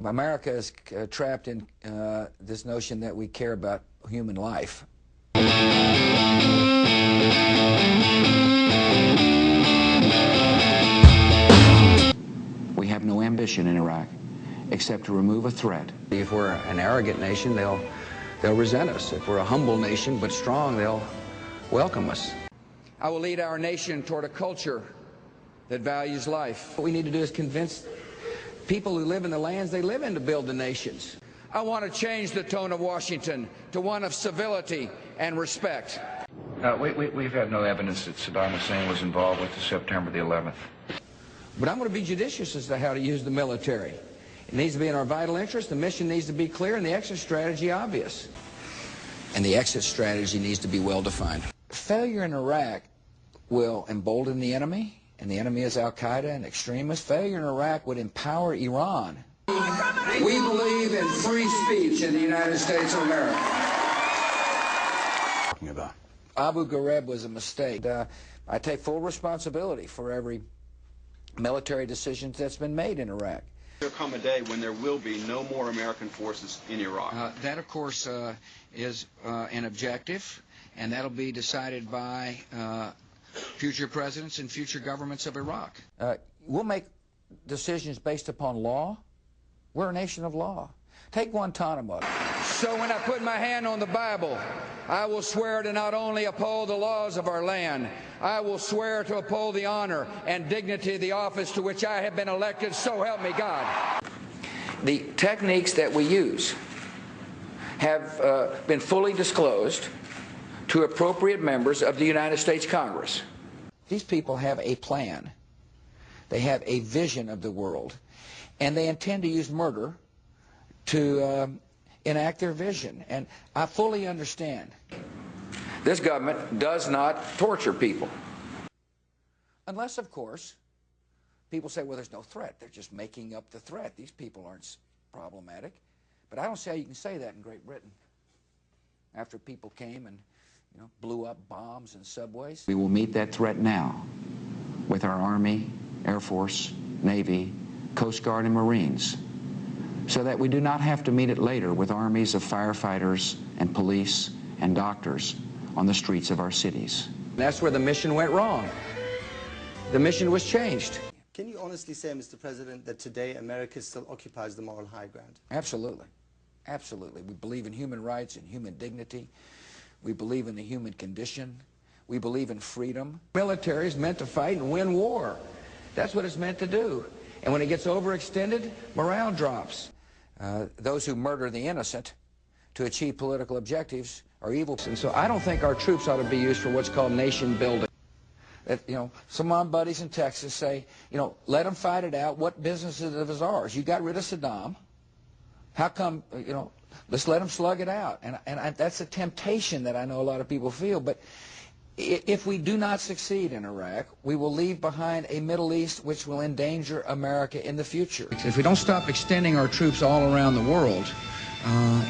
America is trapped in this notion that we care about human life. We have no ambition in Iraq except to remove a threat. If we're an arrogant nation, they'll resent us. If we're a humble nation but strong, they'll welcome us. I will lead our nation toward a culture that values life. What we need to do is convince people who live in the lands they live in to build the nations. I want to change the tone of Washington to one of civility and respect. We've had no evidence that Saddam Hussein was involved with the September the 11th. But I'm going to be judicious as to how to use the military. It needs to be in our vital interest, the mission needs to be clear, and the exit strategy obvious. And the exit strategy needs to be well defined. Failure in Iraq will embolden the enemy, and the enemy is Al-Qaeda and extremists. Failure in Iraq would empower Iran. We believe in free speech in the United States of America. Talking about Abu Ghraib was a mistake. I take full responsibility for every military decision that's been made in Iraq. There will come a day when there will be no more American forces in Iraq. That, of course, is an objective, and that'll be decided by future presidents and future governments of Iraq. We'll make decisions based upon law. We're a nation of law. Take Guantanamo. So when I put my hand on the Bible, I will swear to not only uphold the laws of our land, I will swear to uphold the honor and dignity of the office to which I have been elected, so help me God. The techniques that we use have been fully disclosed to appropriate members of the United States Congress. These people have a plan. They have a vision of the world, and they intend to use murder to enact their vision. And I fully understand. This government does not torture people. Unless, of course, people say, well, there's no threat. They're just making up the threat. These people aren't problematic. But I don't see how you can say that in Great Britain. After people came and blew up bombs in subways. We will meet that threat now with our Army, Air Force, Navy, Coast Guard, and Marines, so that we do not have to meet it later with armies of firefighters and police and doctors on the streets of our cities. That's where the mission went wrong. The mission was changed. Can you honestly say, Mr. President, that today America still occupies the moral high ground? Absolutely. Absolutely. We believe in human rights and human dignity. We believe in the human condition. We believe in freedom. Military is meant to fight and win war. That's what it's meant to do. And when it gets overextended, morale drops. Those who murder the innocent to achieve political objectives are evil. And so I don't think our troops ought to be used for what's called nation building. That, some of my buddies in Texas say, let them fight it out. What business is it of ours? You got rid of Saddam. How come, let's let them slug it out. And that's a temptation that I know a lot of people feel. But if we do not succeed in Iraq, we will leave behind a Middle East which will endanger America in the future. If we don't stop extending our troops all around the world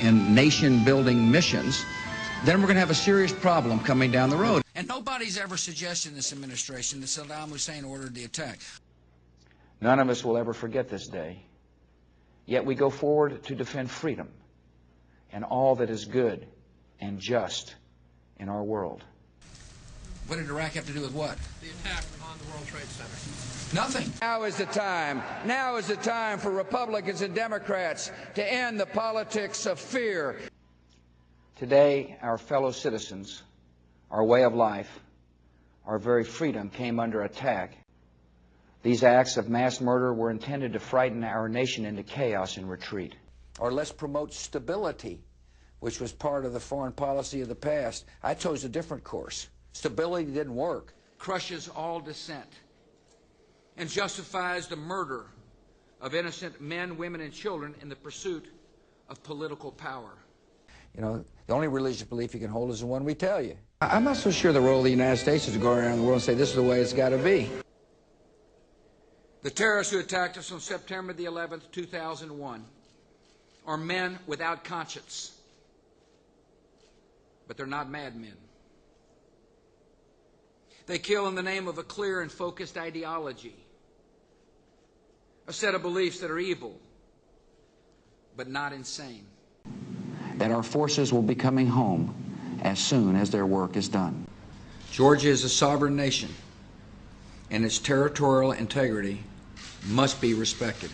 in nation-building missions, then we're going to have a serious problem coming down the road. And nobody's ever suggested in this administration that Saddam Hussein ordered the attack. None of us will ever forget this day. Yet we go forward to defend freedom and all that is good and just in our world. What did Iraq have to do with what? The attack on the World Trade Center. Nothing. Now is the time. Now is the time for Republicans and Democrats to end the politics of fear. Today, our fellow citizens, our way of life, our very freedom came under attack. These acts of mass murder were intended to frighten our nation into chaos and retreat. Or let's promote stability, which was part of the foreign policy of the past. I chose a different course. Stability didn't work. Crushes all dissent and justifies the murder of innocent men, women, and children in the pursuit of political power. The only religious belief you can hold is the one we tell you. I'm not so sure the role of the United States is to go around the world and say this is the way it's got to be. The terrorists who attacked us on September the 11th, 2001 are men without conscience, but they're not madmen. They kill in the name of a clear and focused ideology, a set of beliefs that are evil, but not insane. That our forces will be coming home as soon as their work is done. Georgia is a sovereign nation, and its territorial integrity must be respected.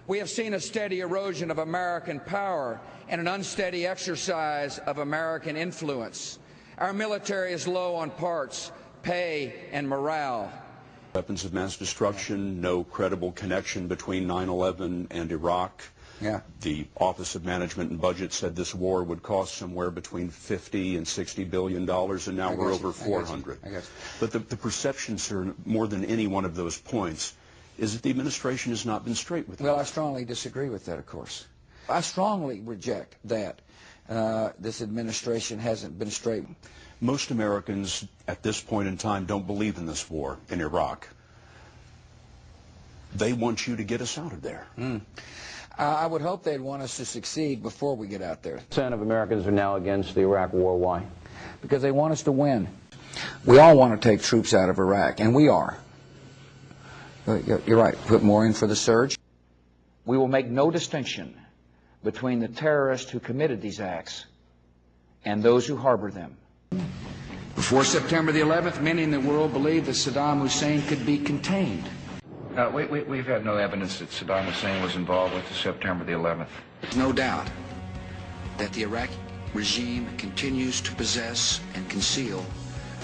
We have seen a steady erosion of American power and an unsteady exercise of American influence. Our military is low on parts, pay, and morale. Weapons of mass destruction, no credible connection between 9/11 and Iraq. Yeah. The Office of Management and Budget said this war would cost somewhere between $50 and $60 billion, and now we're over 400. But the perception, sir, more than any one of those points, is that the administration has not been straight with it. Well, I strongly disagree with that, of course. I strongly reject that this administration hasn't been straight. Most Americans at this point in time don't believe in this war in Iraq. They want you to get us out of there. I would hope they'd want us to succeed before we get out there. Percent of Americans are now against the Iraq war. Why? Because they want us to win. We all want to take troops out of Iraq, and we are. You're right. Put more in for the surge. We will make no distinction between the terrorists who committed these acts and those who harbor them. Before September the 11th, many in the world believed that Saddam Hussein could be contained. We've had no evidence that Saddam Hussein was involved with the September the 11th. There's no doubt that the Iraqi regime continues to possess and conceal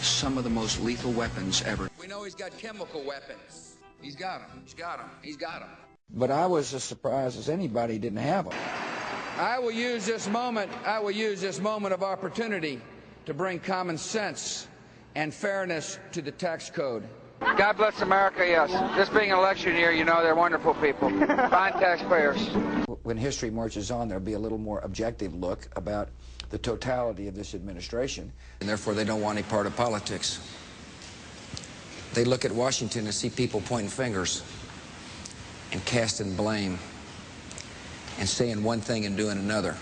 some of the most lethal weapons ever. We know he's got chemical weapons. He's got them. He's got them. He's got them. But I was as surprised as anybody he didn't have them. I will use this moment of opportunity to bring common sense and fairness to the tax code. God bless America, yes. This being an election year, you know, they're wonderful people. Fine taxpayers. When history marches on, there'll be a little more objective look about the totality of this administration, and therefore they don't want any part of politics. They look at Washington and see people pointing fingers and casting blame and saying one thing and doing another.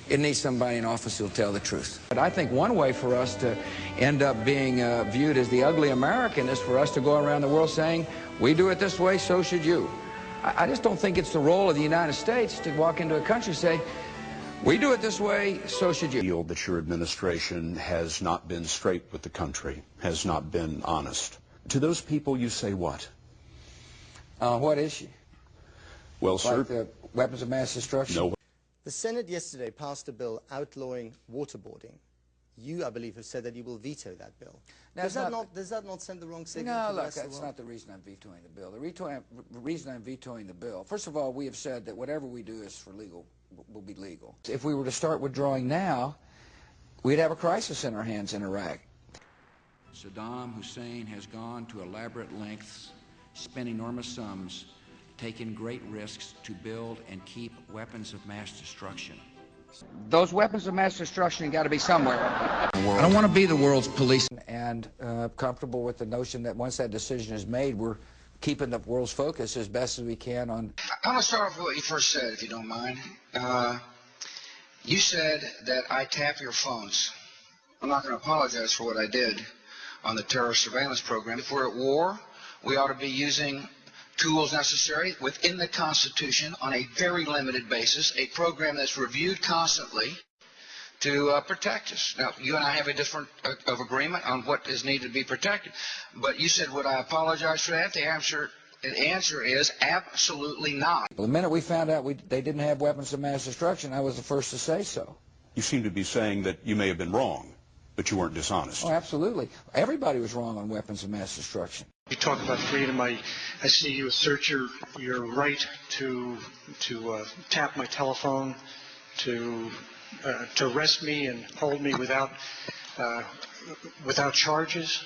It needs somebody in office who'll tell the truth. But I think one way for us to end up being viewed as the ugly American is for us to go around the world saying, we do it this way, so should you. I just don't think it's the role of the United States to walk into a country and say, we do it this way, so should you. Feel that your administration has not been straight with the country, has not been honest. To those people, you say what? What is she? Well, sir. Like the weapons of mass destruction? No. The Senate yesterday passed a bill outlawing waterboarding. You, I believe, have said that you will veto that bill. Does that not send the wrong signal to the rest of the world? That's not the reason I'm vetoing the bill. The reason I'm vetoing the bill, first of all, we have said that whatever we do is for legal, will be legal. If we were to start withdrawing now, we'd have a crisis in our hands in Iraq. Saddam Hussein has gone to elaborate lengths, spent enormous sums, taken great risks to build and keep weapons of mass destruction. Those weapons of mass destruction have got to be somewhere. I don't want to be the world's police. And comfortable with the notion that once that decision is made, we're keeping the world's focus as best as we can on... I'm going to start off with what you first said, if you don't mind. You said that I tap your phones. I'm not going to apologize for what I did on the terrorist surveillance program. If we're at war, we ought to be using tools necessary within the Constitution on a very limited basis, a program that's reviewed constantly to protect us. Now, you and I have a different agreement on what is needed to be protected, but you said, would I apologize for that? The answer is absolutely not. The minute we found out they didn't have weapons of mass destruction, I was the first to say so. You seem to be saying that you may have been wrong, but you weren't dishonest. Oh, absolutely. Everybody was wrong on weapons of mass destruction. You talk about freedom. I see you assert your right to tap my telephone, to arrest me and hold me without charges.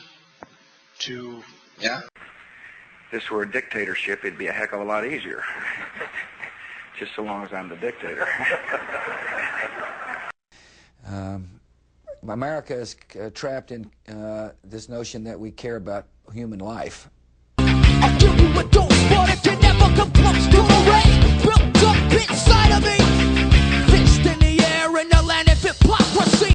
Yeah. If this were a dictatorship, it'd be a heck of a lot easier. Just so long as I'm the dictator. America is trapped in this notion that we care about human life. I'll give you a dose, but it can never come close to a ray built up inside of me. Fist in the air in the land of hypocrisy.